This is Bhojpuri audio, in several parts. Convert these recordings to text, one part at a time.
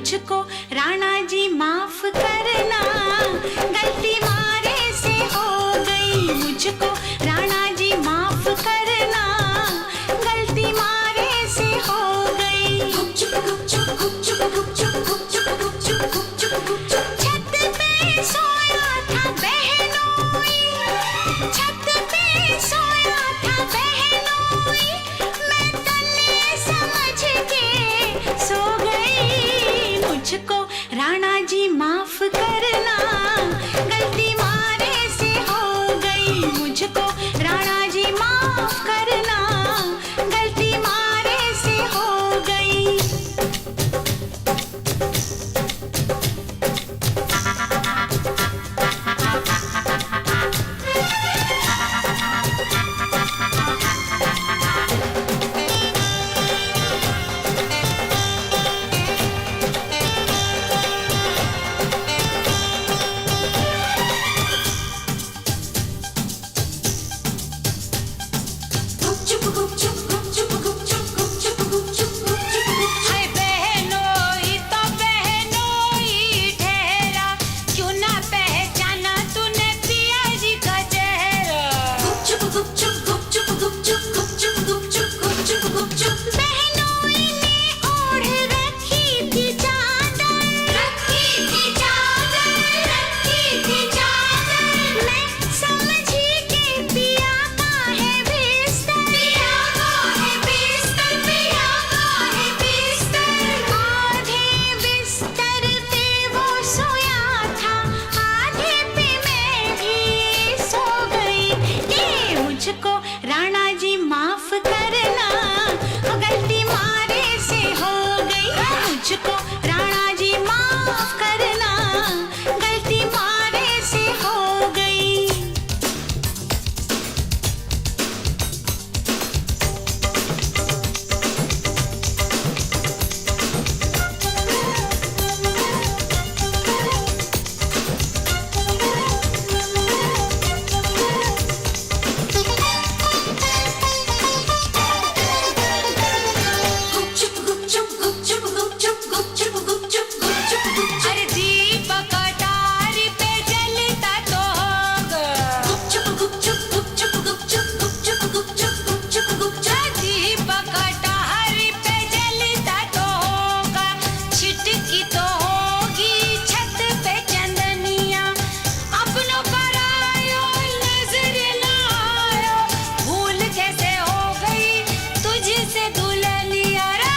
मुझको राणा जी माफ करना, गलती मारे से हो गई। मुझको राणा जी माफ करना, गलती मारे से हो गई। गुपचुप गुपचुप गुपचुप गुपचुप गुपचुप गुपचुप गुपचुप गुपचुप छत पे सोया था बहनोई, छत पे सोया था बहनोई, मैं तन्ने समझ के सो गई। मुझको राणा जी माफ करना, गलती मारे से हो गई। मुझको राणा जी माफ करना, गलती मारे से हो गई। हाय बहनोई तो बहनोई ठहरा, क्यों ना पहचाना तूने पिया जी का चेहरा। गुपचुप गुपचुप गुपचुप गुपचुप गुपचुप गुपचुप गुपचुप गुपचुप बहनोई ने ओढ़ रखी थी चादर, रखी थी चादर, रखी थी चादर। मैं समझी के पिया का है बिस्तर, पिया का है बिस्तर, पिया का है बिस्तर। आधे बिस्तर पे वो सोया था, आधे पे मैं भी सो गई। ये मुझको राणा जी माफ करना, गलती मारे से हो गई। मुझको राणा जी माफ करना, गलती मारे से हो गई। गुपचुप गुपचुप गुपचुप गुपचुप गुपचुप गुपचुप गुपचुप गुपचुप अरे दीपक अटारी पे जलता तो होगा। गुपचुप गुपचुप गुपचुप गुपचुप गुपचुप गुपचुप गुपचुप गुपचुप दीपक अटारी पे जलता तो होगा। छिटकी तो होगी छत पे चंदनिया, अपनों पर आयो नजर ना आयो, भूल कैसे हो गई तुझसे दुल्हनिया रे।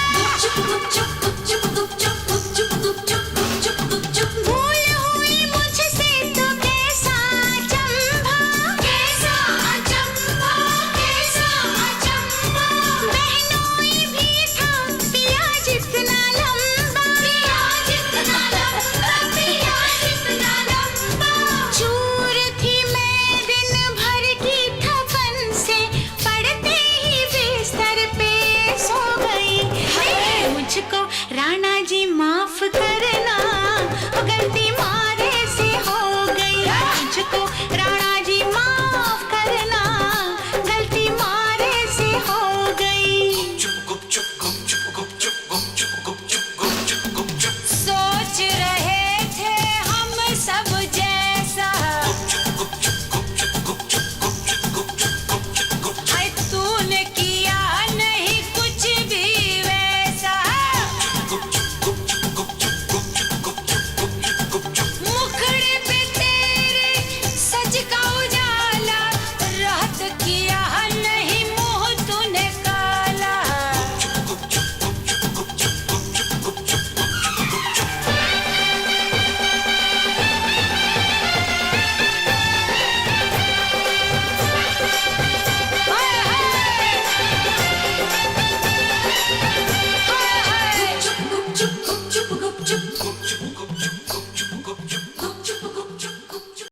गुपचुप गुपचुप गुपचुप गुपचुप गुपचुप गुपचुप गुपचुप भूल हुई मुझसे तो कैसा अचंभा, कैसा अचंभा, कैसा अचंभा। बहनोई भी था पिया जितना लंबा, पिया जितना लंबा, पिया जितना लंबा। चूर थी मैं दिन भर की थपन से, पड़ते ही बिस्तर पे सो गई। मुझको राणा जी माफ करना, गलती मारे से हो गई। मुझको राणा जी माफ करना, गलती मारे से हो गई। गुपचुप गुपचुप गुपचुप गुपचुप गुपचुप गुपचुप गुपचुप गुपचुप सोच